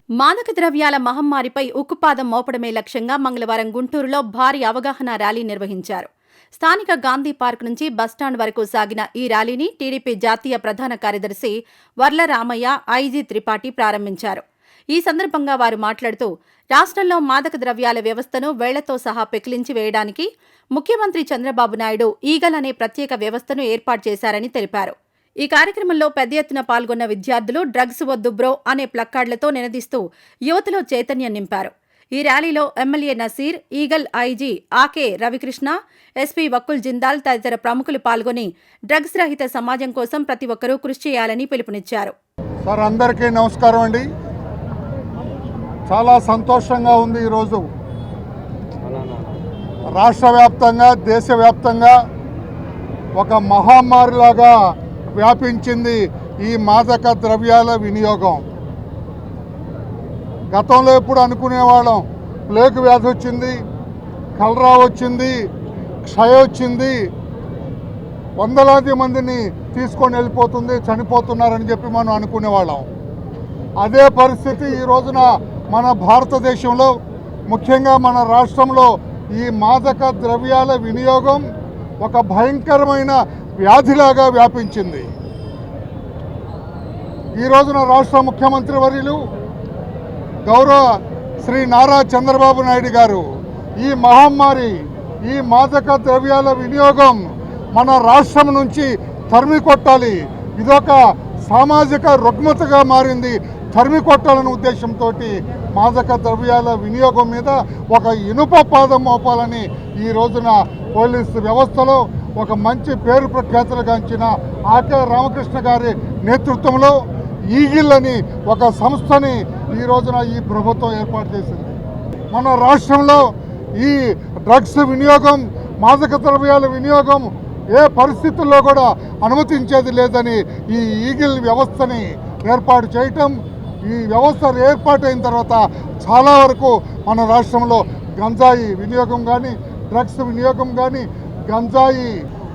మాదక ద్రవ్యాల మహమ్మారిపై ఉక్కుపాదం మోపడమే లక్ష్యంగా మంగళవారం గుంటూరులో భారీ అవగాహన ర్యాలీ నిర్వహించారు. స్థానిక గాంధీ పార్క్ నుంచి బస్టాండ్ వరకు సాగిన ఈ ర్యాలీని టీడీపీ జాతీయ ప్రధాన కార్యదర్శి వర్ల రామయ్య, ఐజీ త్రిపాఠి ప్రారంభించారు. ఈ సందర్భంగా వారు మాట్లాడుతూ, రాష్ట్రంలో మాదక ద్రవ్యాల వ్యవస్థను వేళ్లతో సహా పెకిలించి వేయడానికి ముఖ్యమంత్రి చంద్రబాబు నాయుడు ఈగల్ అనే ప్రత్యేక వ్యవస్థను ఏర్పాటు చేశారని తెలిపారు. ఈ కార్యక్రమంలో పెద్ద ఎత్తున పాల్గొన్న విద్యార్థులు డ్రగ్స్ వద్దు బ్రో అనే ప్లక్కార్డులతో నినదిస్తూ యువతలో చైతన్యం నింపారు. ఈ ర్యాలీలో MLA Naseer, Eagle IG Akey Ravikrishna, SP Vakul Jindal తదితర ప్రముఖులు పాల్గొని డ్రగ్స్ రహిత సమాజం కోసం ప్రతి ఒక్కరూ కృషి చేయాలని పిలుపునిచ్చారు. సార్, అందరికీ నమస్కారం అండి. చాలా సంతోషంగా ఉంది. ఈరోజు రాష్ట్ర వ్యాప్తంగా, దేశవ్యాప్తంగా ఒక మహమ్మారిలాగా వ్యాపించింది ఈ మాదక ద్రవ్యాల వినియోగం. గతంలో ఎప్పుడు అనుకునేవాళ్ళం ప్లేగ్ వ్యాధి వచ్చింది, కలరా వచ్చింది, క్షయ వచ్చింది, వందలాది మందిని తీసుకొని వెళ్ళిపోతుంది, చనిపోతున్నారని చెప్పి మనం అనుకునేవాళ్ళం. అదే పరిస్థితి ఈ రోజున మన భారతదేశంలో, ముఖ్యంగా మన రాష్ట్రంలో ఈ మాదక ద్రవ్యాల వినియోగం ఒక భయంకరమైన వ్యాధిలాగా వ్యాపించింది. ఈ రోజున రాష్ట్ర ముఖ్యమంత్రి వర్యులు గౌరవ శ్రీ నారా చంద్రబాబు నాయుడు గారు ఈ మహమ్మారి, ఈ మాదక ద్రవ్యాల వినియోగం మన రాష్ట్రం నుంచి తరిమి కొట్టాలి, ఇదొక సామాజిక రుగ్మతగా మారింది, తరిమి కొట్టాలనే ఉద్దేశంతో మాదక ద్రవ్యాల వినియోగం మీద ఒక ఇనుప పాదం మోపాలని ఈ రోజున పోలీసు వ్యవస్థలో ఒక మంచి పేరు ప్రఖ్యాతులుగాంచిన ఆకే రామకృష్ణ గారి నేతృత్వంలో ఈగిల్ అని ఒక సంస్థని ఈ రోజున ఈ ప్రభుత్వం ఏర్పాటు చేసింది. మన రాష్ట్రంలో ఈ డ్రగ్స్ వినియోగం, మాదక ద్రవ్యాల వినియోగం ఏ పరిస్థితుల్లో కూడా అనుమతించేది లేదని ఈ ఈగిల్ వ్యవస్థని ఏర్పాటు చేయటం, ఈ వ్యవస్థ ఏర్పాటైన తర్వాత చాలా వరకు మన రాష్ట్రంలో గంజాయి వినియోగం కానీ, డ్రగ్స్ వినియోగం కానీ, గంజాయి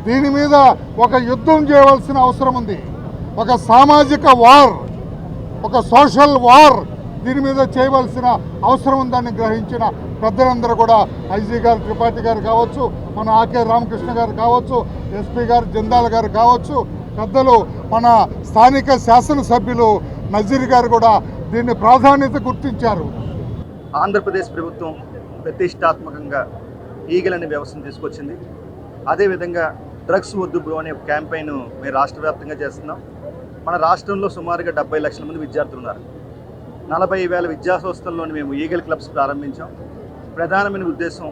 దీని మీద ఒక యుద్ధం చేయవలసిన అవసరం ఉంది. ఒక సామాజిక వార్, ఒక సోషల్ వార్ దీని మీద చేయవలసిన అవసరం ఉందని గ్రహించిన పెద్దలందరూ కూడా ఐజీ గారు, త్రిపాఠి గారు కావచ్చు, మన ఆకే రామకృష్ణ గారు కావచ్చు, ఎస్పీ గారు జిందాల్ గారు కావచ్చు, పెద్దలు మన స్థానిక శాసనసభ్యులు నజీర్ గారు కూడా దీన్ని ప్రాధాన్యత గుర్తించారు. ఆంధ్రప్రదేశ్ ప్రభుత్వం ప్రతిష్టాత్మకంగా ఈగల్ అనే వ్యవస్థను తీసుకొచ్చింది. అదేవిధంగా డ్రగ్స్ వద్దు బ్రో అనే క్యాంపెయిన్ మేము రాష్ట్ర వ్యాప్తంగా చేస్తున్నాం. మన రాష్ట్రంలో సుమారుగా 70 లక్షల మంది విద్యార్థులు ఉన్నారు. 40,000 విద్యా సంస్థల్లోని మేము ఈగల్ క్లబ్స్ ప్రారంభించాం. ప్రధానమైన ఉద్దేశం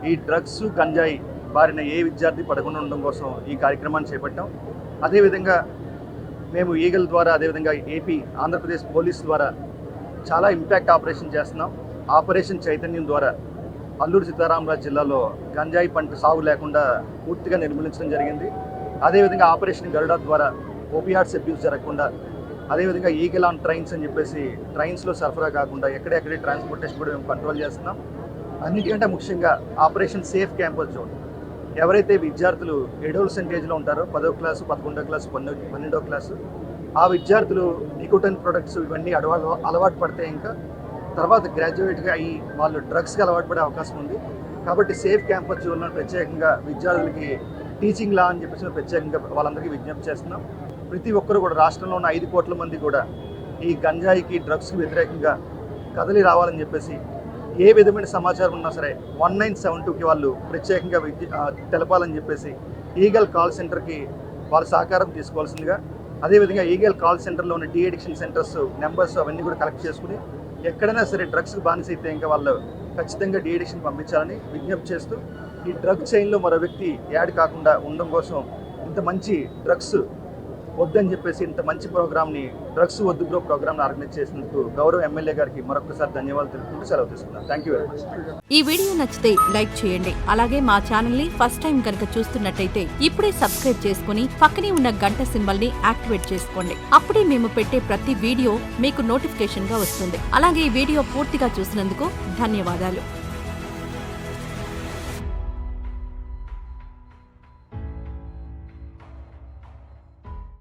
ఈ డ్రగ్స్, గంజాయి బారిన ఏ విద్యార్థి పడకుండా ఉండడం కోసం ఈ కార్యక్రమాన్ని చేపట్టాం. అదేవిధంగా మేము ఈగల్ ద్వారా, అదేవిధంగా ఏపీ, ఆంధ్రప్రదేశ్ పోలీస్ ద్వారా చాలా ఇంపాక్ట్ ఆపరేషన్ చేస్తున్నాం. ఆపరేషన్ చైతన్యం ద్వారా అల్లూరు సీతారామరాజు జిల్లాలో గంజాయి పంట సాగు లేకుండా పూర్తిగా నిర్మూలించడం జరిగింది. అదేవిధంగా ఆపరేషన్ గరుడ ద్వారా ఓపియాట్స్ అబ్యూస్ జరగకుండా, అదేవిధంగా ఈగల్ ఆన్ ట్రైన్స్ అని చెప్పేసి ట్రైన్స్లో సరఫరా కాకుండా ఎక్కడెక్కడే ట్రాన్స్పోర్టేషన్ కూడా మేము కంట్రోల్ చేస్తున్నాం. అన్నిటికంటే ముఖ్యంగా ఆపరేషన్ సేఫ్ క్యాంపస్ జోన్. ఎవరైతే విద్యార్థులు అడోలసెంటేజ్లో ఉంటారో 10వ క్లాసు, 11వ క్లాసు, 12వ క్లాసు, ఆ విద్యార్థులు నికోటిన్ ప్రొడక్ట్స్ ఇవన్నీ అలవాటు పడితే ఇంకా తర్వాత గ్రాడ్యుయేట్గా అయ్యి వాళ్ళు డ్రగ్స్కి అలవాటు పడే అవకాశం ఉంది. కాబట్టి సేఫ్ క్యాంపస్ జోన్లో ప్రత్యేకంగా విద్యార్థులకి టీచింగ్ లా అని చెప్పేసి ప్రత్యేకంగా వాళ్ళందరికీ విజ్ఞప్తి చేస్తున్నాం. ప్రతి ఒక్కరు కూడా రాష్ట్రంలో ఉన్న 5 కోట్ల మంది కూడా ఈ గంజాయికి, డ్రగ్స్కి వ్యతిరేకంగా కదలి రావాలని చెప్పేసి ఏ విధమైన సమాచారం ఉన్నా సరే 1972కి వాళ్ళు ప్రత్యేకంగా తెలపాలని చెప్పేసి ఈగల్ కాల్ సెంటర్కి వాళ్ళ సహకారం తీసుకోవాల్సిందిగా, అదేవిధంగా ఈగల్ కాల్ సెంటర్లో ఉన్న డీ అడిక్షన్ సెంటర్స్ నెంబర్స్ అవన్నీ కూడా కలెక్ట్ చేసుకుని ఎక్కడైనా సరే డ్రగ్స్కి బానిసైతే ఇంకా వాళ్ళు ఖచ్చితంగా డీ అడిక్షన్ పంపించాలని విజ్ఞప్తి చేస్తూ, ఈ డ్రగ్ చైన్లో మరో వ్యక్తి యాడ్ కాకుండా ఉండడం కోసం ఇంత మంచి డ్రగ్స్ వద్దని చెప్పేసి ఇంత మంచి ప్రోగ్రామ్ని, డ్రగ్స్ వద్దు బ్రో ప్రోగ్రామ్ని ఆర్గనైజ్ చేసినందుకు గౌరవ ఎమ్మెల్యే గారికి మరొకసారి ధన్యవాదాలు తెలుపుకుంటూ సెలవు తీసుకున్నాను. Thank you very much. ఈ వీడియో నచ్చితే లైక్ చేయండి. అలాగే మా ఛానల్ ని ఫస్ట్ టైం కనుక చూస్తున్నట్టయితే ఇప్పుడే సబ్స్క్రైబ్ చేసుకుని పక్కనే ఉన్న గంట సింబల్ ని యాక్టివేట్ చేసుకోండి. అప్పుడే మేము పెట్టే ప్రతి వీడియో మీకు నోటిఫికేషన్ గా వస్తుంది. అలాగే ఈ వీడియో పూర్తిగా చూసినందుకు ధన్యవాదాలు.